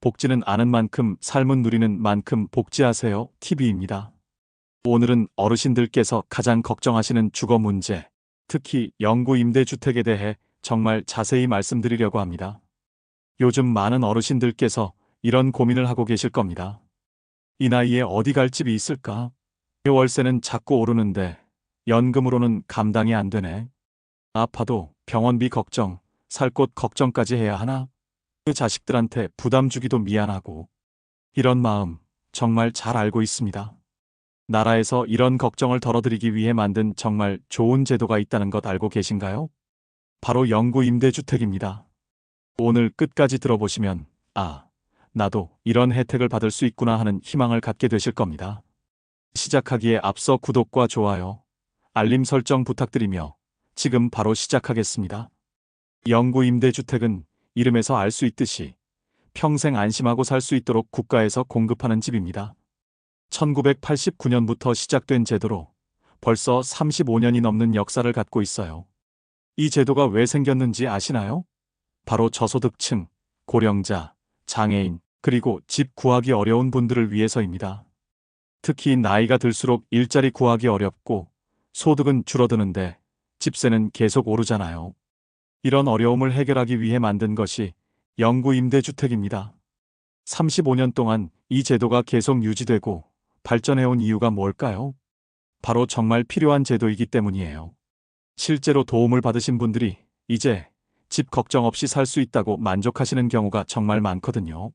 복지는 아는 만큼 삶은 누리는 만큼 복지하세요. TV입니다. 오늘은 어르신들께서 가장 걱정하시는 주거 문제, 특히 영구 임대주택에 대해 정말 자세히 말씀드리려고 합니다. 요즘 많은 어르신들께서 이런 고민을 하고 계실 겁니다. 이 나이에 어디 갈 집이 있을까? 월세는 자꾸 오르는데 연금으로는 감당이 안 되네. 아파도 병원비 걱정, 살 곳 걱정까지 해야 하나? 그 자식들한테 부담 주기도 미안하고. 이런 마음 정말 잘 알고 있습니다. 나라에서 이런 걱정을 덜어드리기 위해 만든 정말 좋은 제도가 있다는 것 알고 계신가요? 바로 영구 임대주택입니다. 오늘 끝까지 들어보시면 나도 이런 혜택을 받을 수 있구나 하는 희망을 갖게 되실 겁니다. 시작하기에 앞서 구독과 좋아요, 알림 설정 부탁드리며 지금 바로 시작하겠습니다. 영구 임대주택은 이름에서 알 수 있듯이 평생 안심하고 살 수 있도록 국가에서 공급하는 집입니다. 1989년부터 시작된 제도로 벌써 35년이 넘는 역사를 갖고 있어요. 이 제도가 왜 생겼는지 아시나요? 바로 저소득층, 고령자, 장애인, 그리고 집 구하기 어려운 분들을 위해서입니다. 특히 나이가 들수록 일자리 구하기 어렵고 소득은 줄어드는데 집세는 계속 오르잖아요. 이런 어려움을 해결하기 위해 만든 것이 영구 임대주택입니다. 35년 동안 이 제도가 계속 유지되고 발전해온 이유가 뭘까요? 바로 정말 필요한 제도이기 때문이에요. 실제로 도움을 받으신 분들이 이제 집 걱정 없이 살 수 있다고 만족하시는 경우가 정말 많거든요.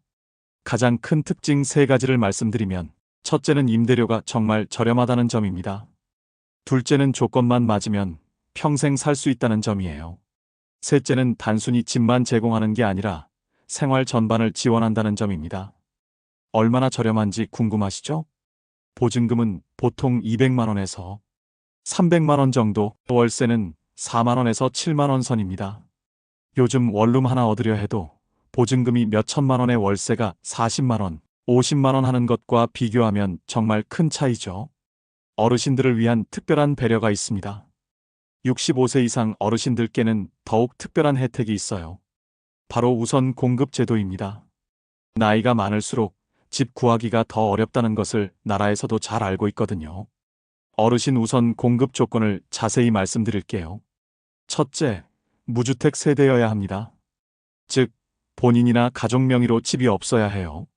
가장 큰 특징 3가지를 말씀드리면, 첫째는 임대료가 정말 저렴하다는 점입니다. 둘째는 조건만 맞으면 평생 살 수 있다는 점이에요. 셋째는 단순히 집만 제공하는 게 아니라 생활 전반을 지원한다는 점입니다. 얼마나 저렴한지 궁금하시죠? 보증금은 보통 200만 원에서 300만 원 정도, 월세는 4만 원에서 7만 원 선입니다. 요즘 원룸 하나 얻으려 해도 보증금이 몇 천만 원의 월세가 40만 원, 50만 원 하는 것과 비교하면 정말 큰 차이죠. 어르신들을 위한 특별한 배려가 있습니다. 65세 이상 어르신들께는 더욱 특별한 혜택이 있어요. 바로 우선 공급 제도입니다. 나이가 많을수록 집 구하기가 더 어렵다는 것을 나라에서도 잘 알고 있거든요. 어르신 우선 공급 조건을 자세히 말씀드릴게요. 첫째, 무주택 세대여야 합니다. 즉, 본인이나 가족 명의로 집이 없어야 해요.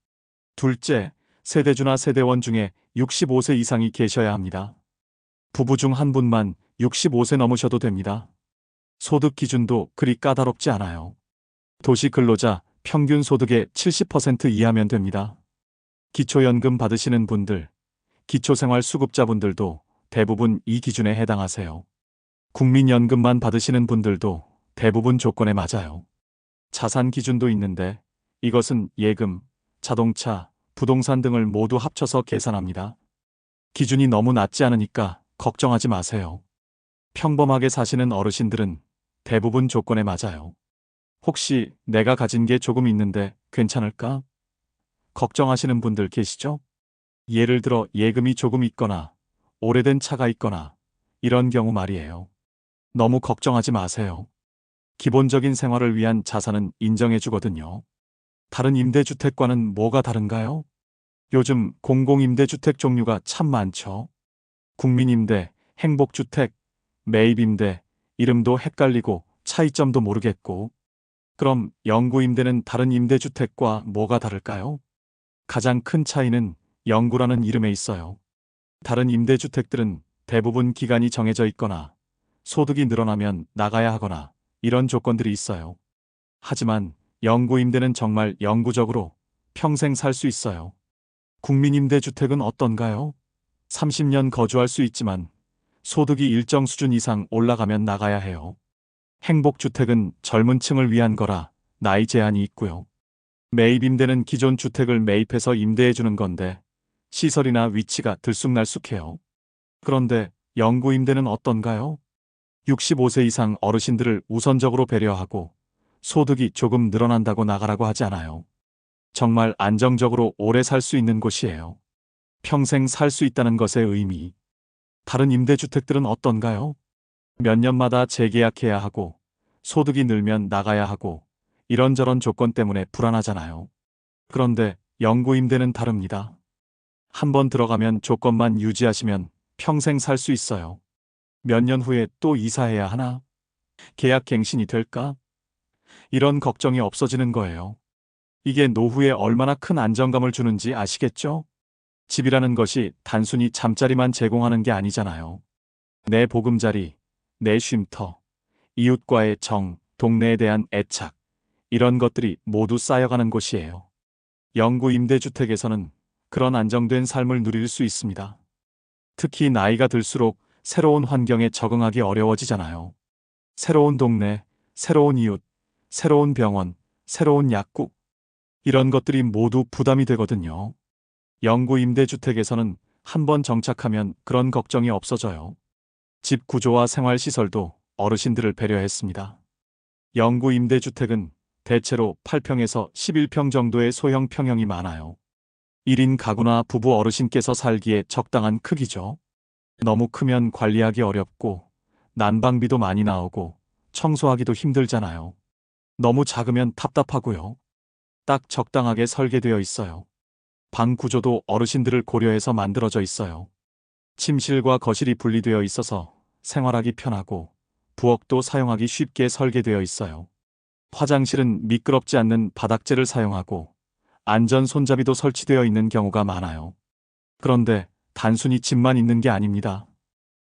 둘째, 세대주나 세대원 중에 65세 이상이 계셔야 합니다. 부부 중 한 분만 65세 넘으셔도 됩니다. 소득 기준도 그리 까다롭지 않아요. 도시 근로자 평균 소득의 70% 이하면 됩니다. 기초연금 받으시는 분들, 기초생활수급자분들도 대부분 이 기준에 해당하세요. 국민연금만 받으시는 분들도 대부분 조건에 맞아요. 자산 기준도 있는데 이것은 예금, 자동차, 부동산 등을 모두 합쳐서 계산합니다. 기준이 너무 낮지 않으니까 걱정하지 마세요. 평범하게 사시는 어르신들은 대부분 조건에 맞아요. 혹시 내가 가진 게 조금 있는데 괜찮을까? 걱정하시는 분들 계시죠? 예를 들어 예금이 조금 있거나 오래된 차가 있거나 이런 경우 말이에요. 너무 걱정하지 마세요. 기본적인 생활을 위한 자산은 인정해주거든요. 다른 임대주택과는 뭐가 다른가요? 요즘 공공임대주택 종류가 참 많죠. 국민임대, 행복주택, 매입임대, 이름도 헷갈리고 차이점도 모르겠고. 그럼 영구임대는 다른 임대주택과 뭐가 다를까요? 가장 큰 차이는 영구라는 이름에 있어요. 다른 임대주택들은 대부분 기간이 정해져 있거나 소득이 늘어나면 나가야 하거나 이런 조건들이 있어요. 하지만 영구임대는 정말 영구적으로 평생 살 수 있어요. 국민임대주택은 어떤가요? 30년 거주할 수 있지만 소득이 일정 수준 이상 올라가면 나가야 해요. 행복주택은 젊은 층을 위한 거라 나이 제한이 있고요. 매입임대는 기존 주택을 매입해서 임대해주는 건데 시설이나 위치가 들쑥날쑥해요. 그런데 영구임대는 어떤가요? 65세 이상 어르신들을 우선적으로 배려하고 소득이 조금 늘어난다고 나가라고 하지 않아요. 정말 안정적으로 오래 살 수 있는 곳이에요. 평생 살 수 있다는 것의 의미. 다른 임대주택들은 어떤가요? 몇 년마다 재계약해야 하고 소득이 늘면 나가야 하고 이런저런 조건 때문에 불안하잖아요. 그런데 영구 임대는 다릅니다. 한번 들어가면 조건만 유지하시면 평생 살 수 있어요. 몇 년 후에 또 이사해야 하나? 계약 갱신이 될까? 이런 걱정이 없어지는 거예요. 이게 노후에 얼마나 큰 안정감을 주는지 아시겠죠? 집이라는 것이 단순히 잠자리만 제공하는 게 아니잖아요. 내 보금자리, 내 쉼터, 이웃과의 정, 동네에 대한 애착, 이런 것들이 모두 쌓여가는 곳이에요. 영구 임대주택에서는 그런 안정된 삶을 누릴 수 있습니다. 특히 나이가 들수록 새로운 환경에 적응하기 어려워지잖아요. 새로운 동네, 새로운 이웃, 새로운 병원, 새로운 약국, 이런 것들이 모두 부담이 되거든요. 영구 임대주택에서는 한번 정착하면 그런 걱정이 없어져요. 집 구조와 생활 시설도 어르신들을 배려했습니다. 영구 임대주택은 대체로 8평에서 11평 정도의 소형 평형이 많아요. 1인 가구나 부부 어르신께서 살기에 적당한 크기죠. 너무 크면 관리하기 어렵고 난방비도 많이 나오고 청소하기도 힘들잖아요. 너무 작으면 답답하고요. 딱 적당하게 설계되어 있어요. 방 구조도 어르신들을 고려해서 만들어져 있어요. 침실과 거실이 분리되어 있어서 생활하기 편하고 부엌도 사용하기 쉽게 설계되어 있어요. 화장실은 미끄럽지 않는 바닥재를 사용하고 안전 손잡이도 설치되어 있는 경우가 많아요. 그런데 단순히 집만 있는 게 아닙니다.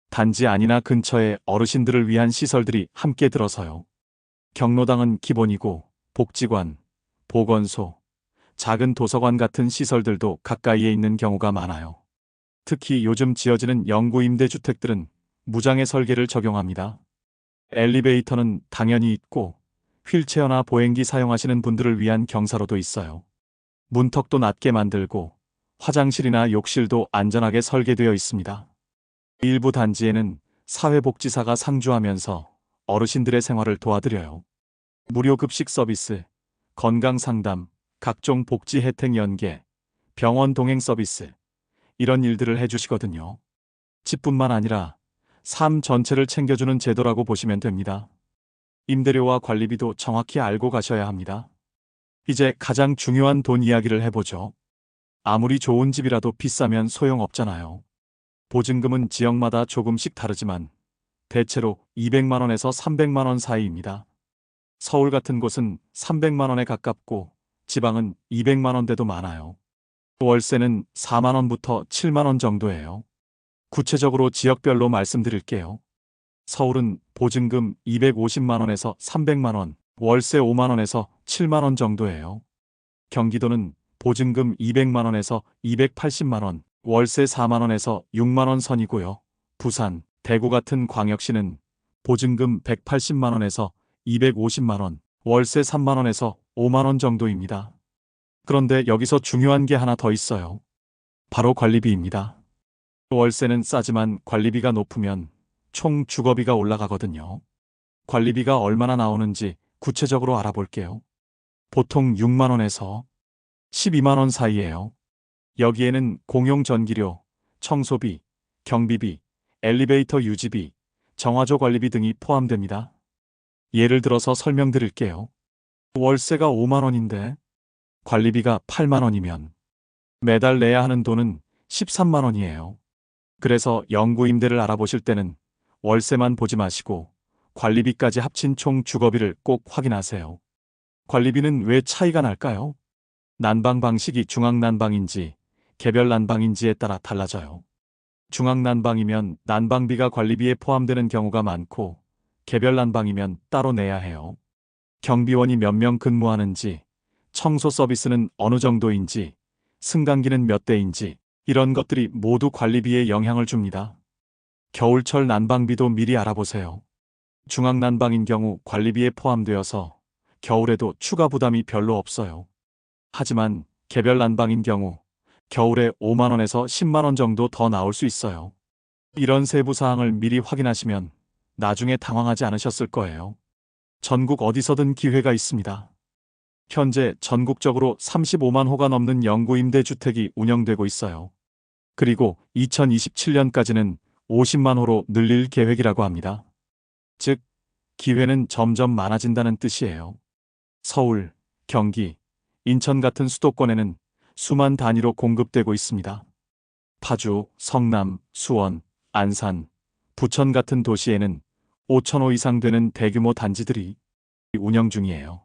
단지 안이나 근처에 어르신들을 위한 시설들이 함께 들어서요. 경로당은 기본이고 복지관, 보건소, 작은 도서관 같은 시설들도 가까이에 있는 경우가 많아요. 특히 요즘 지어지는 영구 임대주택들은 무장애 설계를 적용합니다. 엘리베이터는 당연히 있고 휠체어나 보행기 사용하시는 분들을 위한 경사로도 있어요. 문턱도 낮게 만들고 화장실이나 욕실도 안전하게 설계되어 있습니다. 일부 단지에는 사회복지사가 상주하면서 어르신들의 생활을 도와드려요. 무료 급식 서비스, 건강상담, 각종 복지 혜택 연계, 병원 동행 서비스, 이런 일들을 해주시거든요. 집뿐만 아니라 삶 전체를 챙겨주는 제도라고 보시면 됩니다. 임대료와 관리비도 정확히 알고 가셔야 합니다. 이제 가장 중요한 돈 이야기를 해보죠. 아무리 좋은 집이라도 비싸면 소용없잖아요. 보증금은 지역마다 조금씩 다르지만 대체로 200만 원에서 300만 원 사이입니다. 서울 같은 곳은 300만 원에 가깝고 지방은 200만 원대도 많아요. 월세는 4만 원부터 7만 원 정도예요. 구체적으로 지역별로 말씀드릴게요. 서울은 보증금 250만 원에서 300만 원, 월세 5만 원에서 7만 원 정도예요. 경기도는 보증금 200만 원에서 280만 원, 월세 4만 원에서 6만 원 선이고요. 부산, 대구 같은 광역시는 보증금 180만 원에서 250만 원, 월세 3만 원에서 5만 원 정도입니다. 그런데 여기서 중요한 게 하나 더 있어요. 바로 관리비입니다. 월세는 싸지만 관리비가 높으면 총 주거비가 올라가거든요. 관리비가 얼마나 나오는지 구체적으로 알아볼게요. 보통 6만 원에서 12만 원 사이예요. 여기에는 공용 전기료, 청소비, 경비비, 엘리베이터 유지비, 정화조 관리비 등이 포함됩니다. 예를 들어서 설명드릴게요. 월세가 5만 원인데 관리비가 8만 원이면 매달 내야 하는 돈은 13만 원이에요. 그래서 영구 임대를 알아보실 때는 월세만 보지 마시고 관리비까지 합친 총 주거비를 꼭 확인하세요. 관리비는 왜 차이가 날까요? 난방 방식이 중앙난방인지 개별 난방인지에 따라 달라져요. 중앙난방이면 난방비가 관리비에 포함되는 경우가 많고 개별 난방이면 따로 내야 해요. 경비원이 몇 명 근무하는지, 청소 서비스는 어느 정도인지, 승강기는 몇 대인지 이런 것들이 모두 관리비에 영향을 줍니다. 겨울철 난방비도 미리 알아보세요. 중앙난방인 경우 관리비에 포함되어서 겨울에도 추가 부담이 별로 없어요. 하지만 개별 난방인 경우 겨울에 5만 원에서 10만 원 정도 더 나올 수 있어요. 이런 세부 사항을 미리 확인하시면 나중에 당황하지 않으셨을 거예요. 전국 어디서든 기회가 있습니다. 현재 전국적으로 35만 호가 넘는 영구 임대주택이 운영되고 있어요. 그리고 2027년까지는 50만 호로 늘릴 계획이라고 합니다. 즉, 기회는 점점 많아진다는 뜻이에요. 서울, 경기, 인천 같은 수도권에는 수만 단위로 공급되고 있습니다. 파주, 성남, 수원, 안산, 부천 같은 도시에는 5,000호 이상 되는 대규모 단지들이 운영 중이에요.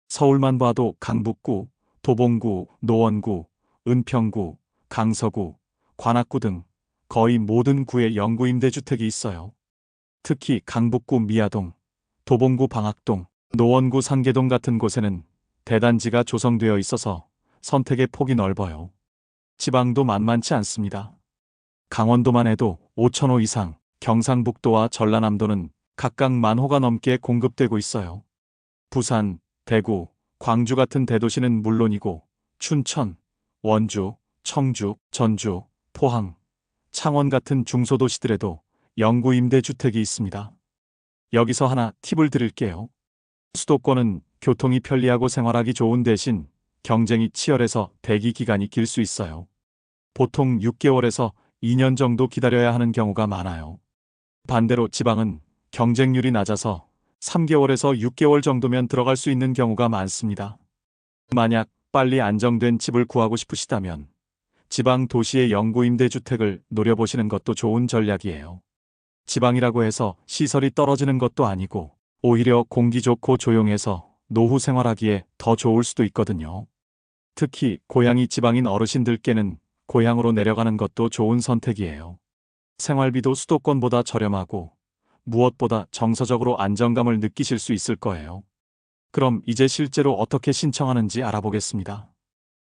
서울만 봐도 강북구, 도봉구, 노원구, 은평구, 강서구, 관악구 등 거의 모든 구에 영구 임대주택이 있어요. 특히 강북구 미아동, 도봉구 방학동, 노원구 상계동 같은 곳에는 대단지가 조성되어 있어서 선택의 폭이 넓어요. 지방도 만만치 않습니다. 강원도만 해도 5,000호 이상, 경상북도와 전라남도는 각각 10,000호가 넘게 공급되고 있어요. 부산, 대구, 광주 같은 대도시는 물론이고 춘천, 원주, 청주, 전주, 포항, 창원 같은 중소도시들에도 영구 임대주택이 있습니다. 여기서 하나 팁을 드릴게요. 수도권은 교통이 편리하고 생활하기 좋은 대신 경쟁이 치열해서 대기 기간이 길 수 있어요. 보통 6개월에서 2년 정도 기다려야 하는 경우가 많아요. 반대로 지방은 경쟁률이 낮아서 3개월에서 6개월 정도면 들어갈 수 있는 경우가 많습니다. 만약 빨리 안정된 집을 구하고 싶으시다면 지방 도시의 영구 임대주택을 노려보시는 것도 좋은 전략이에요. 지방이라고 해서 시설이 떨어지는 것도 아니고 오히려 공기 좋고 조용해서 노후 생활하기에 더 좋을 수도 있거든요. 특히 고향이 지방인 어르신들께는 고향으로 내려가는 것도 좋은 선택이에요. 생활비도 수도권보다 저렴하고 무엇보다 정서적으로 안정감을 느끼실 수 있을 거예요. 그럼 이제 실제로 어떻게 신청하는지 알아보겠습니다.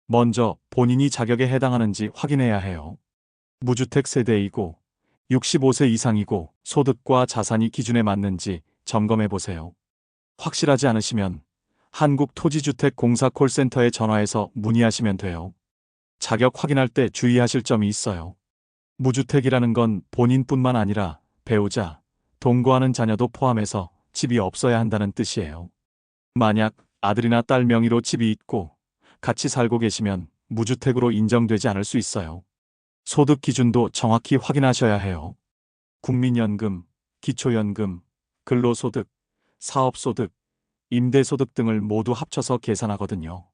먼저 본인이 자격에 해당하는지 확인해야 해요. 무주택 세대이고 65세 이상이고 소득과 자산이 기준에 맞는지 점검해 보세요. 확실하지 않으시면 한국토지주택공사 콜센터에 전화해서 문의하시면 돼요. 자격 확인할 때 주의하실 점이 있어요. 무주택이라는 건 본인뿐만 아니라 배우자, 동거하는 자녀도 포함해서 집이 없어야 한다는 뜻이에요. 만약 아들이나 딸 명의로 집이 있고 같이 살고 계시면 무주택으로 인정되지 않을 수 있어요. 소득 기준도 정확히 확인하셔야 해요. 국민연금, 기초연금, 근로소득, 사업소득, 임대소득 등을 모두 합쳐서 계산하거든요.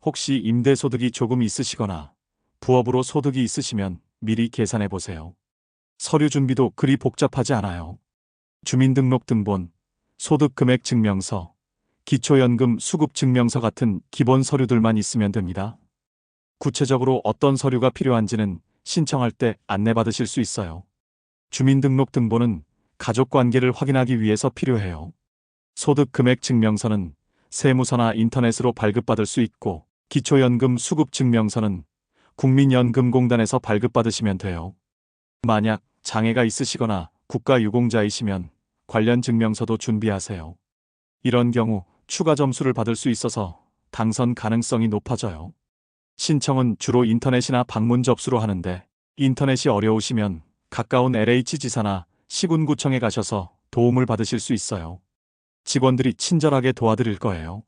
혹시 임대소득이 조금 있으시거나 부업으로 소득이 있으시면 미리 계산해 보세요. 서류 준비도 그리 복잡하지 않아요. 주민등록등본, 소득금액증명서, 기초연금 수급증명서 같은 기본 서류들만 있으면 됩니다. 구체적으로 어떤 서류가 필요한지는 신청할 때 안내받으실 수 있어요. 주민등록등본은 가족관계를 확인하기 위해서 필요해요. 소득금액증명서는 세무서나 인터넷으로 발급받을 수 있고 기초연금 수급증명서는 국민연금공단에서 발급받으시면 돼요. 만약 장애가 있으시거나 국가유공자이시면 관련 증명서도 준비하세요. 이런 경우 추가 점수를 받을 수 있어서 당선 가능성이 높아져요. 신청은 주로 인터넷이나 방문 접수로 하는데 인터넷이 어려우시면 가까운 LH지사나 시군구청에 가셔서 도움을 받으실 수 있어요. 직원들이 친절하게 도와드릴 거예요.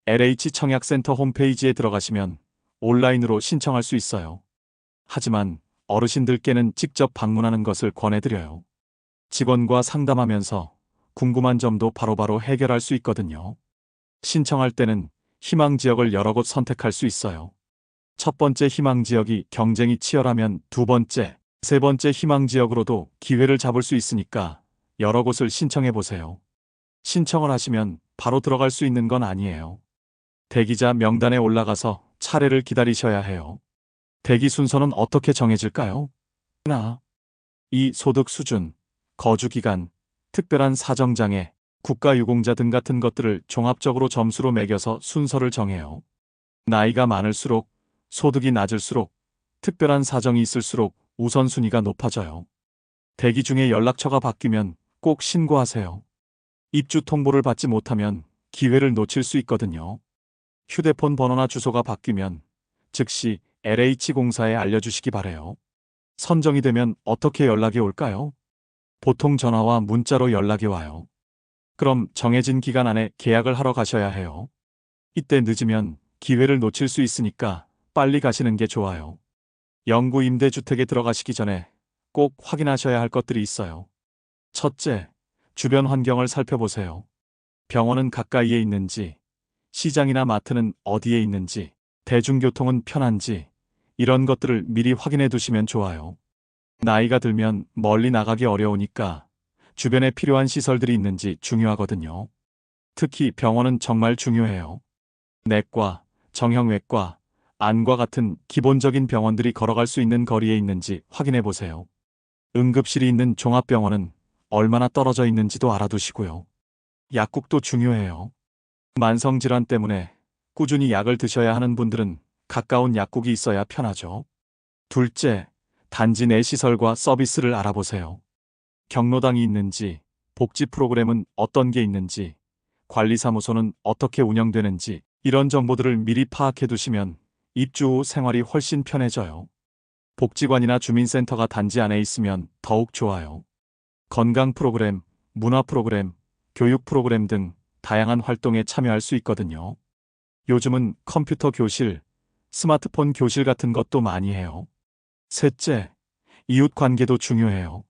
LH청약센터 홈페이지에 들어가시면 온라인으로 신청할 수 있어요. 하지만 어르신들께는 직접 방문하는 것을 권해드려요. 직원과 상담하면서 궁금한 점도 바로바로 해결할 수 있거든요. 신청할 때는 희망 지역을 여러 곳 선택할 수 있어요. 첫 번째 희망 지역이 경쟁이 치열하면 두 번째, 세 번째 희망 지역으로도 기회를 잡을 수 있으니까 여러 곳을 신청해 보세요. 신청을 하시면 바로 들어갈 수 있는 건 아니에요. 대기자 명단에 올라가서 차례를 기다리셔야 해요. 대기 순서는 어떻게 정해질까요? 하나, 2. 소득 수준, 거주 기간, 특별한 사정장애, 국가유공자 등 같은 것들을 종합적으로 점수로 매겨서 순서를 정해요. 나이가 많을수록, 소득이 낮을수록, 특별한 사정이 있을수록 우선순위가 높아져요. 대기 중에 연락처가 바뀌면 꼭 신고하세요. 입주 통보를 받지 못하면 기회를 놓칠 수 있거든요. 휴대폰 번호나 주소가 바뀌면 즉시 LH공사에 알려주시기 바래요. 선정이 되면 어떻게 연락이 올까요? 보통 전화와 문자로 연락이 와요. 그럼 정해진 기간 안에 계약을 하러 가셔야 해요. 이때 늦으면 기회를 놓칠 수 있으니까 빨리 가시는 게 좋아요. 영구 임대주택에 들어가시기 전에 꼭 확인하셔야 할 것들이 있어요. 첫째, 주변 환경을 살펴보세요. 병원은 가까이에 있는지, 시장이나 마트는 어디에 있는지, 대중교통은 편한지, 이런 것들을 미리 확인해 두시면 좋아요. 나이가 들면 멀리 나가기 어려우니까 주변에 필요한 시설들이 있는지 중요하거든요. 특히 병원은 정말 중요해요. 내과, 정형외과, 안과 같은 기본적인 병원들이 걸어갈 수 있는 거리에 있는지 확인해 보세요. 응급실이 있는 종합병원은 얼마나 떨어져 있는지도 알아두시고요. 약국도 중요해요. 만성질환 때문에 꾸준히 약을 드셔야 하는 분들은 가까운 약국이 있어야 편하죠. 둘째, 단지 내 시설과 서비스를 알아보세요. 경로당이 있는지, 복지 프로그램은 어떤 게 있는지, 관리사무소는 어떻게 운영되는지, 이런 정보들을 미리 파악해 두시면 입주 후 생활이 훨씬 편해져요. 복지관이나 주민센터가 단지 안에 있으면 더욱 좋아요. 건강 프로그램, 문화 프로그램, 교육 프로그램 등 다양한 활동에 참여할 수 있거든요. 요즘은 컴퓨터 교실, 스마트폰 교실 같은 것도 많이 해요. 셋째, 이웃 관계도 중요해요.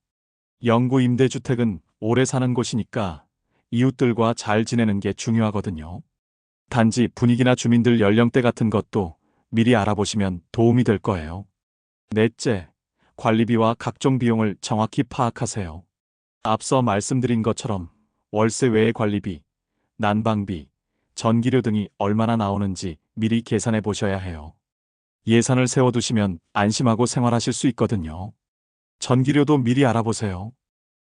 영구 임대주택은 오래 사는 곳이니까 이웃들과 잘 지내는 게 중요하거든요. 단지 분위기나 주민들 연령대 같은 것도 미리 알아보시면 도움이 될 거예요. 넷째, 관리비와 각종 비용을 정확히 파악하세요. 앞서 말씀드린 것처럼 월세 외의 관리비, 난방비, 전기료 등이 얼마나 나오는지 미리 계산해 보셔야 해요. 예산을 세워두시면 안심하고 생활하실 수 있거든요. 전기료도 미리 알아보세요.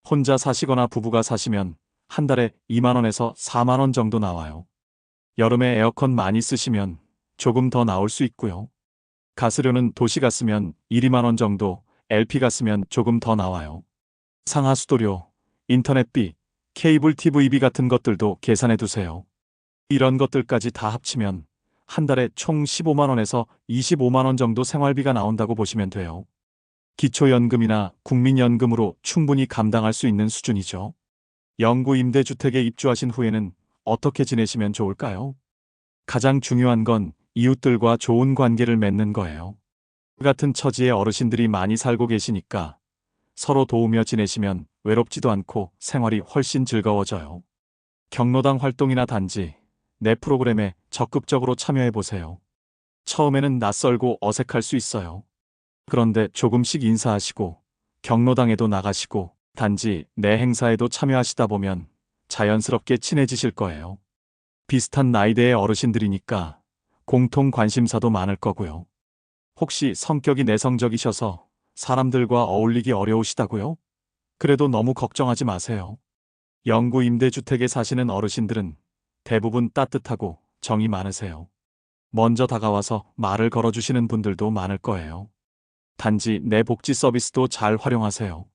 혼자 사시거나 부부가 사시면 한 달에 2만 원에서 4만 원 정도 나와요. 여름에 에어컨 많이 쓰시면 조금 더 나올 수 있고요. 가스료는 도시가스면 1, 2만 원 정도, LP가스면 조금 더 나와요. 상하수도료, 인터넷비, 케이블 TV비 같은 것들도 계산해 두세요. 이런 것들까지 다 합치면 한 달에 총 15만 원에서 25만 원 정도 생활비가 나온다고 보시면 돼요. 기초연금이나 국민연금으로 충분히 감당할 수 있는 수준이죠. 영구 임대주택에 입주하신 후에는 어떻게 지내시면 좋을까요? 가장 중요한 건 이웃들과 좋은 관계를 맺는 거예요. 같은 처지의 어르신들이 많이 살고 계시니까 서로 도우며 지내시면 외롭지도 않고 생활이 훨씬 즐거워져요. 경로당 활동이나 단지 내 프로그램에 적극적으로 참여해 보세요. 처음에는 낯설고 어색할 수 있어요. 그런데 조금씩 인사하시고 경로당에도 나가시고 단지 내 행사에도 참여하시다 보면 자연스럽게 친해지실 거예요. 비슷한 나이대의 어르신들이니까 공통 관심사도 많을 거고요. 혹시 성격이 내성적이셔서 사람들과 어울리기 어려우시다고요? 그래도 너무 걱정하지 마세요. 영구 임대주택에 사시는 어르신들은 대부분 따뜻하고 정이 많으세요. 먼저 다가와서 말을 걸어주시는 분들도 많을 거예요. 단지 내 복지 서비스도 잘 활용하세요.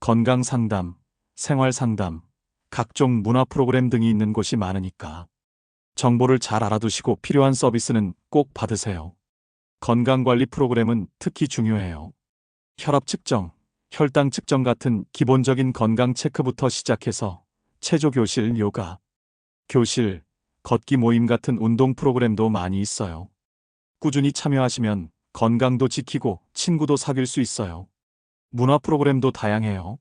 건강 상담, 생활 상담, 각종 문화 프로그램 등이 있는 곳이 많으니까 정보를 잘 알아두시고 필요한 서비스는 꼭 받으세요. 건강관리 프로그램은 특히 중요해요. 혈압 측정, 혈당 측정 같은 기본적인 건강 체크부터 시작해서 체조 교실, 요가, 교실, 걷기 모임 같은 운동 프로그램도 많이 있어요. 꾸준히 참여하시면 건강도 지키고 친구도 사귈 수 있어요. 문화 프로그램도 다양해요.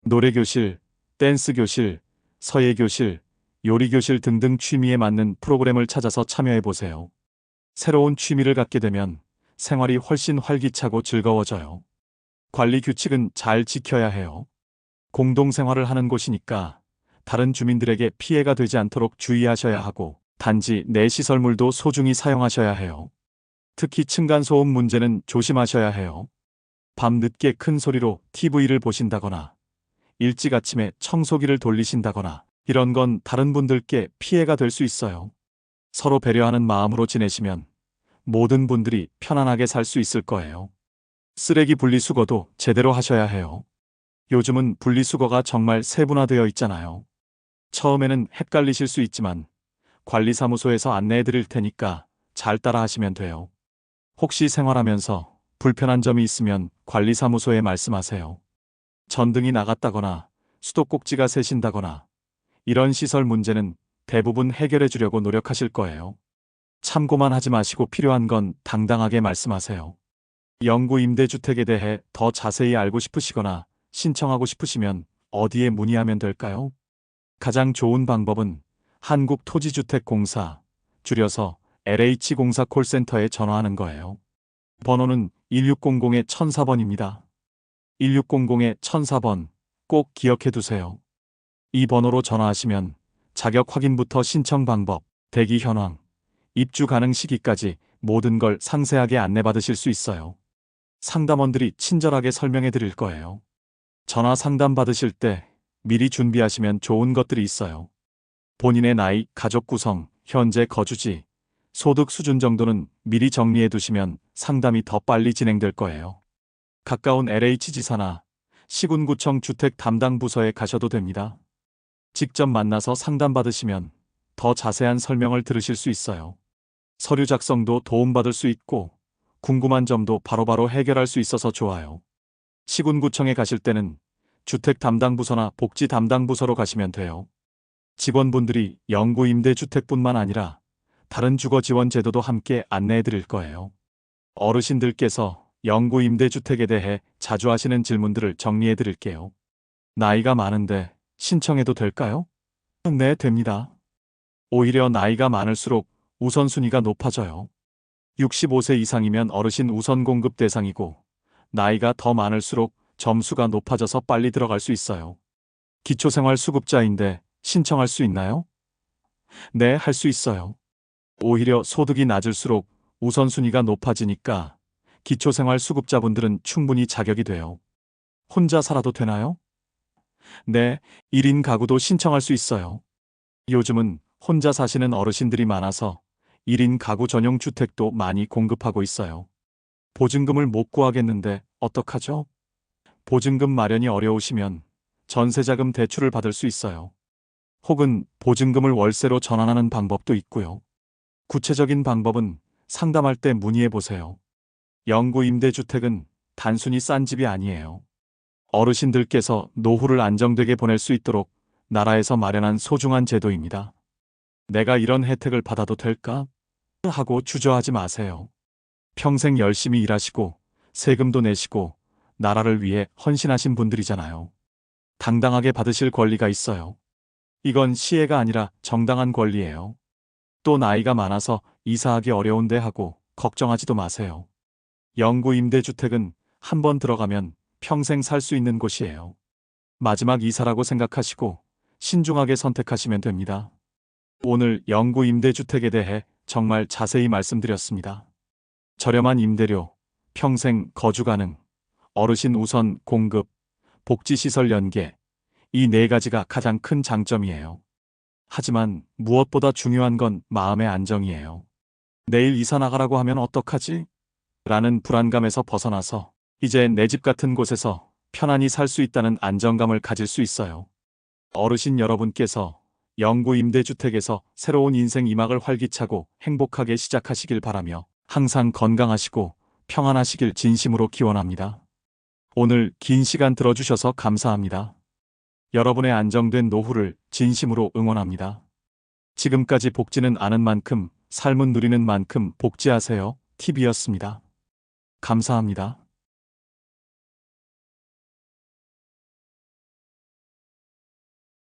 노래교실, 댄스교실, 서예교실, 요리교실 등등 취미에 맞는 프로그램을 찾아서 참여해보세요. 새로운 취미를 갖게 되면 생활이 훨씬 활기차고 즐거워져요. 관리 규칙은 잘 지켜야 해요. 공동생활을 하는 곳이니까 다른 주민들에게 피해가 되지 않도록 주의하셔야 하고 단지 내 시설물도 소중히 사용하셔야 해요. 특히 층간소음 문제는 조심하셔야 해요. 밤 늦게 큰 소리로 TV를 보신다거나 일찍 아침에 청소기를 돌리신다거나 이런 건 다른 분들께 피해가 될 수 있어요. 서로 배려하는 마음으로 지내시면 모든 분들이 편안하게 살 수 있을 거예요. 쓰레기 분리수거도 제대로 하셔야 해요. 요즘은 분리수거가 정말 세분화되어 있잖아요. 처음에는 헷갈리실 수 있지만 관리사무소에서 안내해 드릴 테니까 잘 따라 하시면 돼요. 혹시 생활하면서 불편한 점이 있으면 관리사무소에 말씀하세요. 전등이 나갔다거나 수도꼭지가 새신다거나 이런 시설 문제는 대부분 해결해 주려고 노력하실 거예요. 참고만 하지 마시고 필요한 건 당당하게 말씀하세요. 영구 임대주택에 대해 더 자세히 알고 싶으시거나 신청하고 싶으시면 어디에 문의하면 될까요? 가장 좋은 방법은 한국토지주택공사 줄여서 LH공사 콜센터에 전화하는 거예요. 번호는 1600-1004번입니다. 1600-1004번 꼭 기억해 두세요. 이 번호로 전화하시면 자격 확인부터 신청 방법, 대기 현황, 입주 가능 시기까지 모든 걸 상세하게 안내받으실 수 있어요. 상담원들이 친절하게 설명해 드릴 거예요. 전화 상담 받으실 때 미리 준비하시면 좋은 것들이 있어요. 본인의 나이, 가족 구성, 현재 거주지, 소득 수준 정도는 미리 정리해 두시면 상담이 더 빨리 진행될 거예요. 가까운 LH지사나 시군구청 주택 담당 부서에 가셔도 됩니다. 직접 만나서 상담받으시면 더 자세한 설명을 들으실 수 있어요. 서류 작성도 도움받을 수 있고 궁금한 점도 바로바로 해결할 수 있어서 좋아요. 시군구청에 가실 때는 주택 담당 부서나 복지 담당 부서로 가시면 돼요. 직원분들이 영구임대주택뿐만 아니라 다른 주거지원 제도도 함께 안내해 드릴 거예요. 어르신들께서 영구임대주택에 대해 자주 하시는 질문들을 정리해 드릴게요. 나이가 많은데 신청해도 될까요? 네, 됩니다. 오히려 나이가 많을수록 우선순위가 높아져요. 65세 이상이면 어르신 우선 공급 대상이고 나이가 더 많을수록 점수가 높아져서 빨리 들어갈 수 있어요. 기초생활수급자인데 신청할 수 있나요? 네, 할 수 있어요. 오히려 소득이 낮을수록 우선순위가 높아지니까 기초생활수급자분들은 충분히 자격이 돼요. 혼자 살아도 되나요? 네, 1인 가구도 신청할 수 있어요. 요즘은 혼자 사시는 어르신들이 많아서 1인 가구 전용 주택도 많이 공급하고 있어요. 보증금을 못 구하겠는데 어떡하죠? 보증금 마련이 어려우시면 전세자금 대출을 받을 수 있어요. 혹은 보증금을 월세로 전환하는 방법도 있고요. 구체적인 방법은 상담할 때 문의해 보세요. 영구임대주택은 단순히 싼 집이 아니에요. 어르신들께서 노후를 안정되게 보낼 수 있도록 나라에서 마련한 소중한 제도입니다. 내가 이런 혜택을 받아도 될까? 하고 주저하지 마세요. 평생 열심히 일하시고 세금도 내시고 나라를 위해 헌신하신 분들이잖아요. 당당하게 받으실 권리가 있어요. 이건 시혜가 아니라 정당한 권리예요. 또 나이가 많아서 이사하기 어려운데 하고 걱정하지도 마세요. 영구임대주택은 한번 들어가면 평생 살 수 있는 곳이에요. 마지막 이사라고 생각하시고 신중하게 선택하시면 됩니다. 오늘 영구임대주택에 대해 정말 자세히 말씀드렸습니다. 저렴한 임대료, 평생 거주 가능, 어르신 우선 공급, 복지시설 연계, 이 네 가지가 가장 큰 장점이에요. 하지만 무엇보다 중요한 건 마음의 안정이에요. 내일 이사 나가라고 하면 어떡하지? 라는 불안감에서 벗어나서 이제 내 집 같은 곳에서 편안히 살 수 있다는 안정감을 가질 수 있어요. 어르신 여러분께서 영구임대주택에서 새로운 인생 2막을 활기차고 행복하게 시작하시길 바라며 항상 건강하시고 평안하시길 진심으로 기원합니다. 오늘 긴 시간 들어주셔서 감사합니다. 여러분의 안정된 노후를 진심으로 응원합니다. 지금까지 복지는 아는 만큼 삶은 누리는 만큼 복지하세요. TV였습니다. 감사합니다.